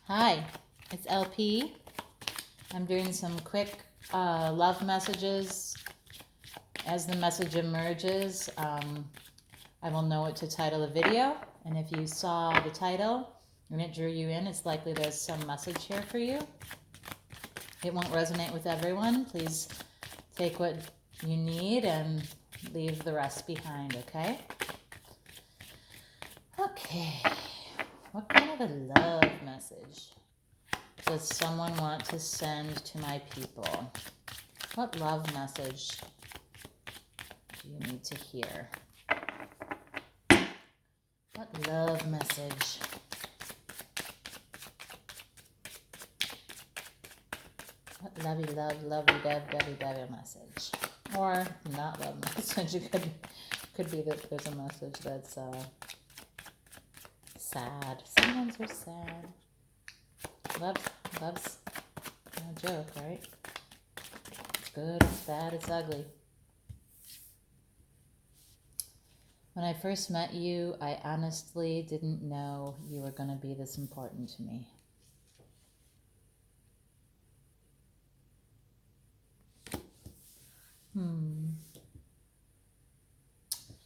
Hi, it's LP. I'm doing some quick love messages. As the message emerges, I will know what to title the video. And if you saw the title and it drew you in, it's likely there's some message here for you. It won't resonate with everyone. Please take what you need and leave the rest behind, okay? Okay, what kind of a love message does someone want to send to my people? What love message do you need to hear? What love message? What lovey-dovey message? Or not love message. It could be that there's a message that's sad. Sometimes we're sad. Love's no joke, right? It's good, it's bad, it's ugly. When I first met you, I honestly didn't know you were going to be this important to me.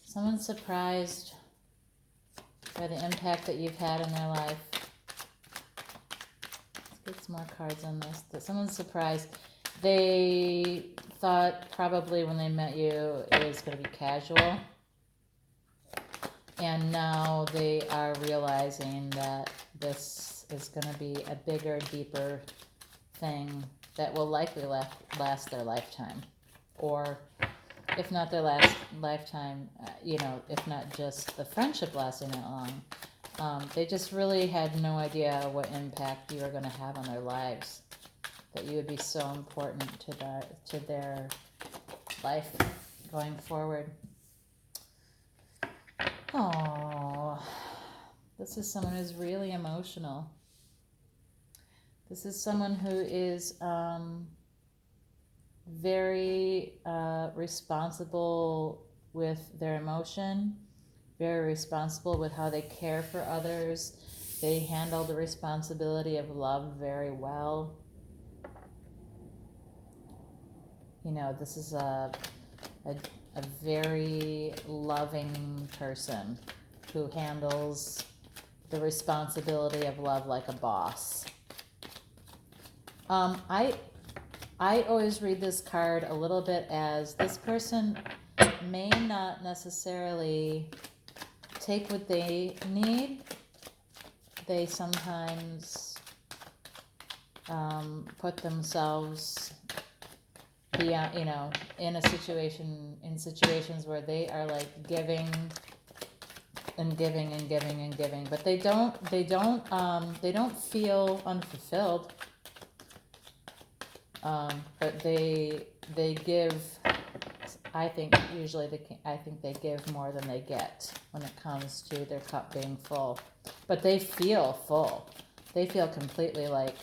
Someone's surprised by the impact that you've had in their life. Let's get some more cards on this. That someone's surprised. They thought probably when they met you it was going to be casual. And now they are realizing that this is going to be a bigger, deeper thing that will likely last their lifetime. Or if not their last lifetime, if not just the friendship lasting that long. They just really had no idea what impact you were going to have on their lives. That you would be so important to their life going forward. Oh, this is someone who's really emotional. This is someone who is very responsible with their emotion, very responsible with how they care for others. They handle the responsibility of love very well. This is a very loving person who handles the responsibility of love like a boss. I always read this card a little bit as this person may not necessarily take what they need. They sometimes put themselves beyond, in situations where they are like giving and giving and giving and giving, but they don't feel unfulfilled. But they give. I think they give more than they get when it comes to their cup being full. But they feel full. They feel completely like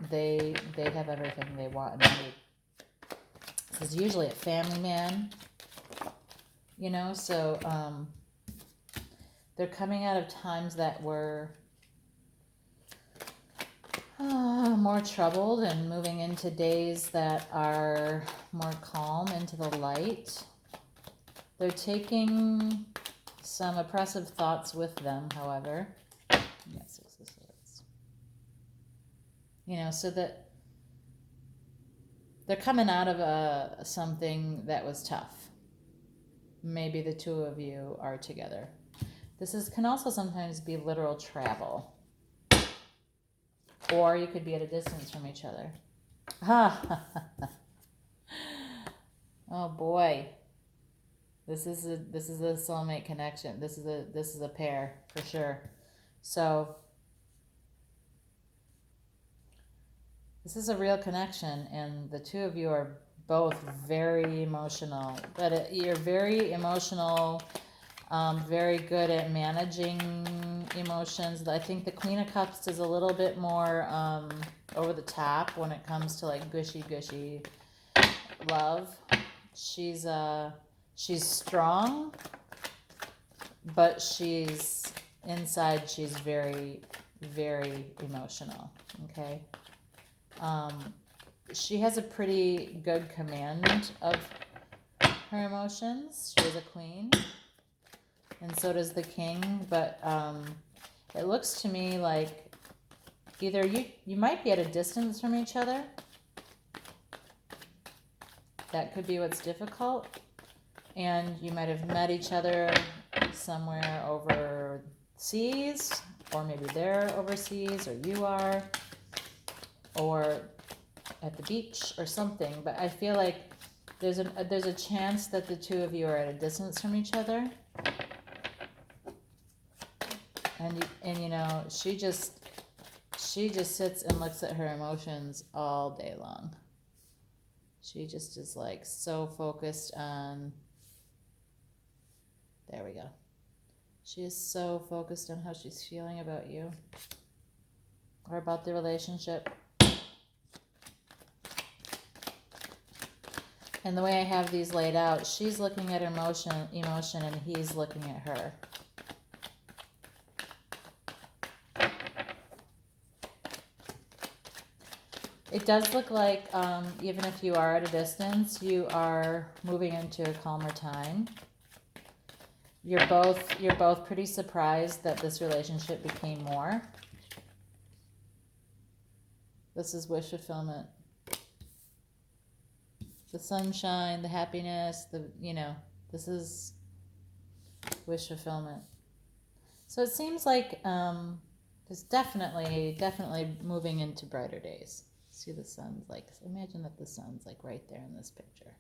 they have everything they want and need. This is usually a family man, so they're coming out of times that were more troubled and moving into days that are more calm, into the light. They're taking some oppressive thoughts with them, however. Yes, so that they're coming out of something that was tough. Maybe the two of you are together. This can also sometimes be literal travel. Or you could be at a distance from each other. Oh boy. This is a soulmate connection. This is a pair for sure. So this is a real connection, and the two of you are both very emotional. But you're very emotional, very good at managing emotions. I think the Queen of Cups is a little bit more over the top when it comes to like gushy love. She's strong, but she's inside she's very, very emotional, okay? She has a pretty good command of her emotions. She is a queen, and so does the king, but it looks to me like either you might be at a distance from each other. That could be what's difficult. And you might have met each other somewhere overseas, or maybe they're overseas, or you are, or at the beach or something. But I feel like there's a chance that the two of you are at a distance from each other. And you know, she just sits and looks at her emotions all day long. She just is like so focused on, there we go. She is so focused on how she's feeling about you or about the relationship. And the way I have these laid out, she's looking at emotion, and he's looking at her. It does look like even if you are at a distance, you are moving into a calmer time. You're both pretty surprised that this relationship became more. This is wish fulfillment. The sunshine, the happiness, this is wish fulfillment. So it seems like there's definitely moving into brighter days. See, the sun's like, imagine that the sun's like right there in this picture.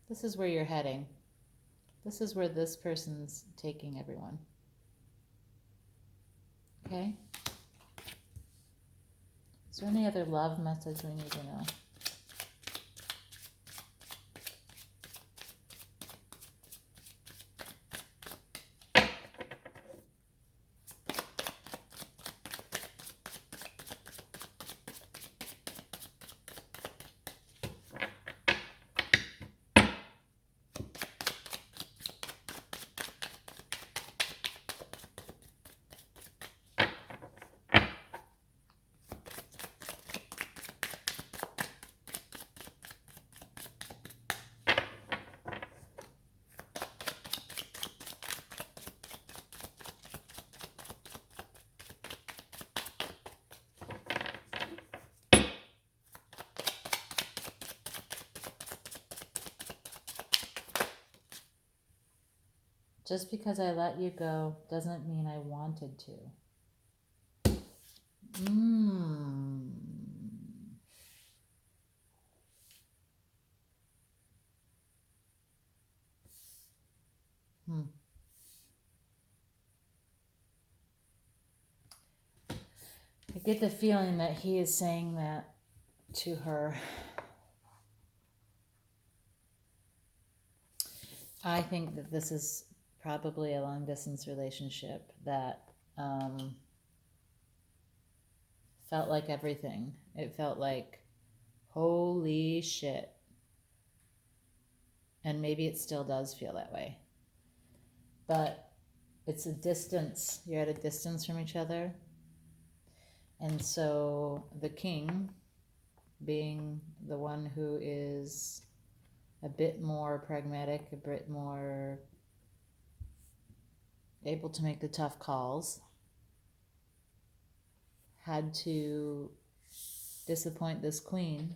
This is where you're heading. This is where this person's taking everyone. Okay? Is there any other love message we need to know? Just because I let you go doesn't mean I wanted to. I get the feeling that he is saying that to her. I think that this is probably a long distance relationship that felt like everything. It felt like, holy shit. And maybe it still does feel that way. But it's a distance. You're at a distance from each other. And so the king, being the one who is a bit more pragmatic, a bit more able to make the tough calls, had to disappoint this queen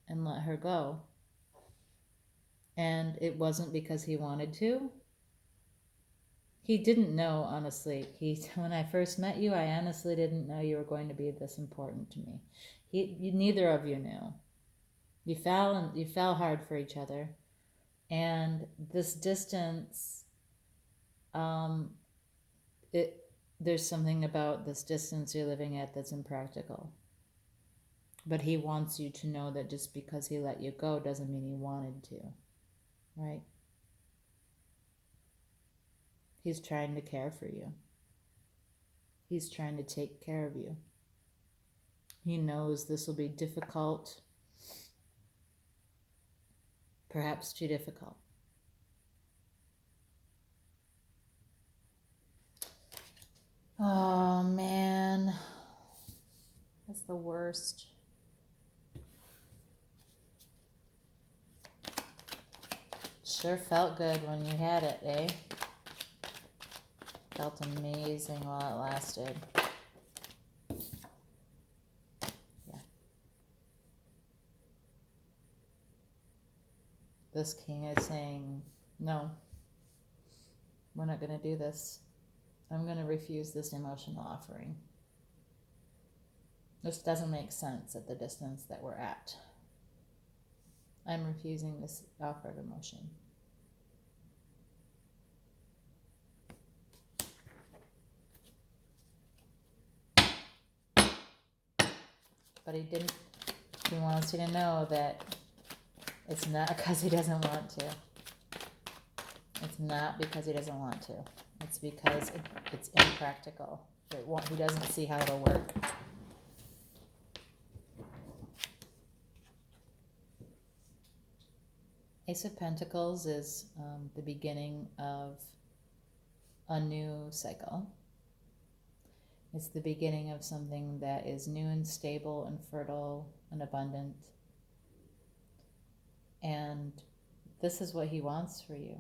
and let her go. And it wasn't because he wanted to. He didn't know, honestly. When I first met you, I honestly didn't know you were going to be this important to me. Neither of you knew. You fell hard for each other, and this distance. There's something about this distance you're living at that's impractical. But he wants you to know that just because he let you go doesn't mean he wanted to, right? He's trying to care for you. He's trying to take care of you. He knows this will be difficult, perhaps too difficult. Oh man, that's the worst. Sure felt good when you had it, eh? Felt amazing while it lasted. Yeah. This king is saying, no, we're not going to do this. I'm going to refuse this emotional offering. This doesn't make sense at the distance that we're at. I'm refusing this offer of emotion. But he wants you to know that it's not because he doesn't want to. It's not because he doesn't want to. It's because it's impractical. He doesn't see how it'll work. Ace of Pentacles is the beginning of a new cycle. It's the beginning of something that is new and stable and fertile and abundant. And this is what he wants for you.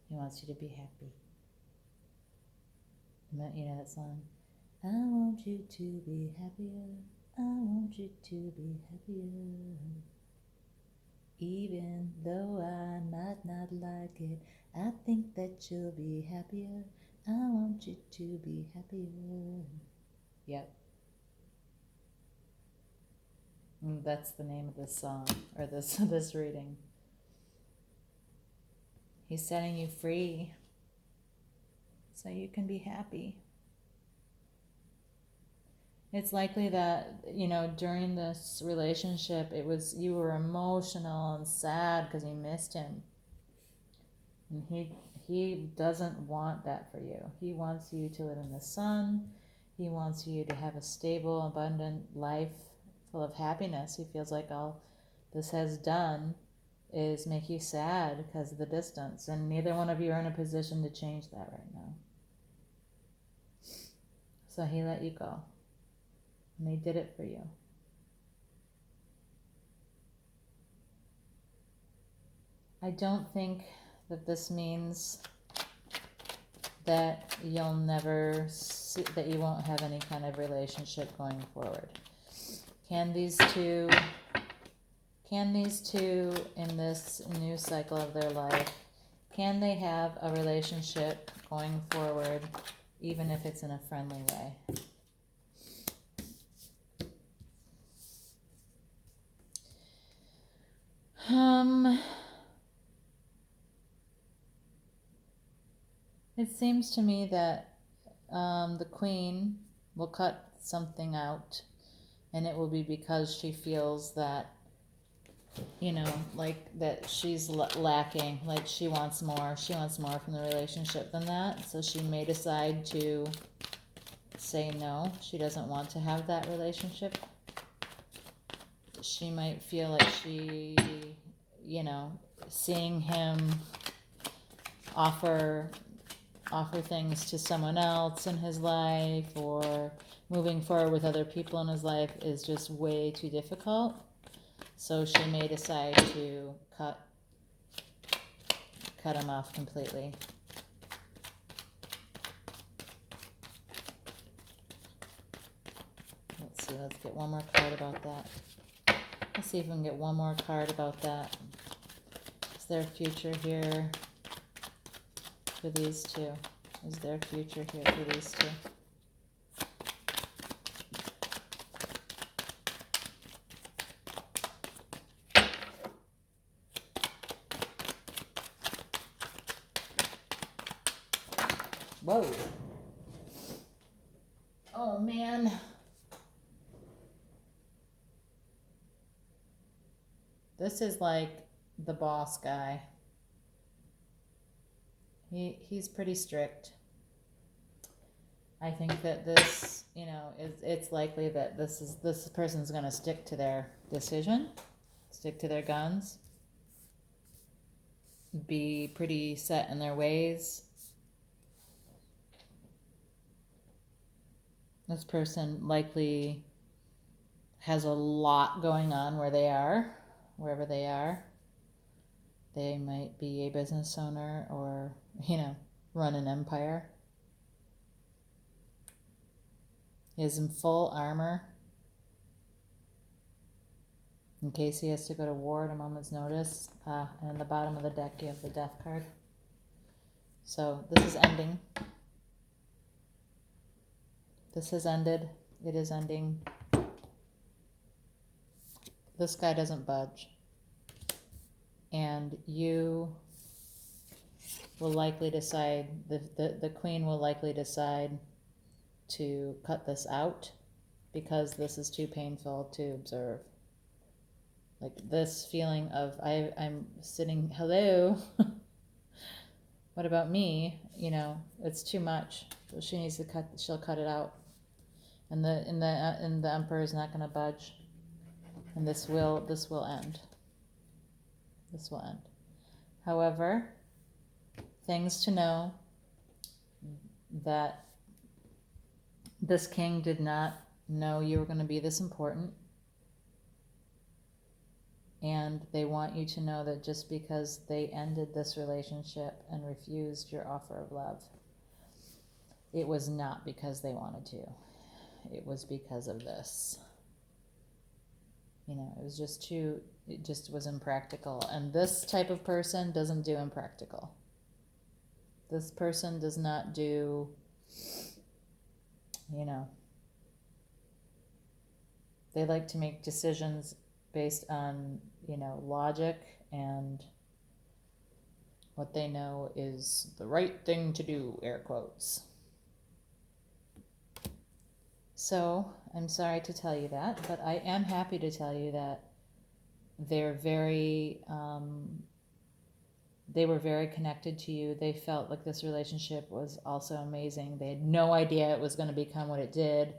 He wants you to be happy. You know that song? I want you to be happier. I want you to be happier. Even though I might not like it, I think that you'll be happier. I want you to be happier. Yep. And that's the name of this song, or this reading. He's setting you free so you can be happy. It's likely that, during this relationship, you were emotional and sad because you missed him. And he doesn't want that for you. He wants you to live in the sun. He wants you to have a stable, abundant life full of happiness. He feels like all this has done is make you sad because of the distance. And neither one of you are in a position to change that right now. So he let you go. And he did it for you. I don't think that this means that you won't have any kind of relationship going forward. Can these two in this new cycle of their life, can they have a relationship going forward, even if it's in a friendly way? It seems to me that the Queen will cut something out, and it will be because she feels that, like that she's lacking, like she wants more from the relationship than that. So she may decide to say no, she doesn't want to have that relationship. She might feel like she, seeing him offer things to someone else in his life or moving forward with other people in his life is just way too difficult. So she may decide to cut him off completely. Let's see, let's get one more card about that. Let's see if we can get one more card about that. Is there a future here for these two? Is there a future here for these two? Whoa. Oh, man. This is like the boss guy. He's pretty strict. I think that this, it's likely that this person's going to stick to their decision, stick to their guns. be pretty set in their ways. This person likely has a lot going on where they are, wherever they are. They might be a business owner or, run an empire. He is in full armor in case he has to go to war at a moment's notice. And in the bottom of the deck, you have the death card. So this is ending. This has ended. It is ending. This guy doesn't budge. And you will likely decide, the queen will likely decide to cut this out because this is too painful to observe. Like this feeling of I'm sitting, hello, what about me? It's too much. She needs to cut. She'll cut it out, and the emperor is not going to budge, and this will end. This will end. However, things to know that this king did not know you were going to be this important. And they want you to know that just because they ended this relationship and refused your offer of love, it was not because they wanted to. It was because of this. It just was impractical. And this type of person doesn't do impractical. This person does not do, they like to make decisions based on, logic and what they know is the right thing to do, air quotes. So I'm sorry to tell you that, but I am happy to tell you that they were very connected to you. They felt like this relationship was also amazing. They had no idea it was going to become what it did.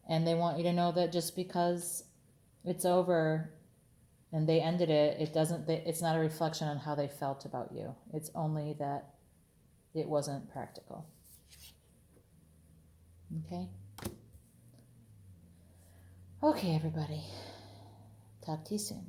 And they want you to know that just because it's over and they ended it, it's not a reflection on how they felt about you. It's only that it wasn't practical. Okay? Okay, everybody. Talk to you soon.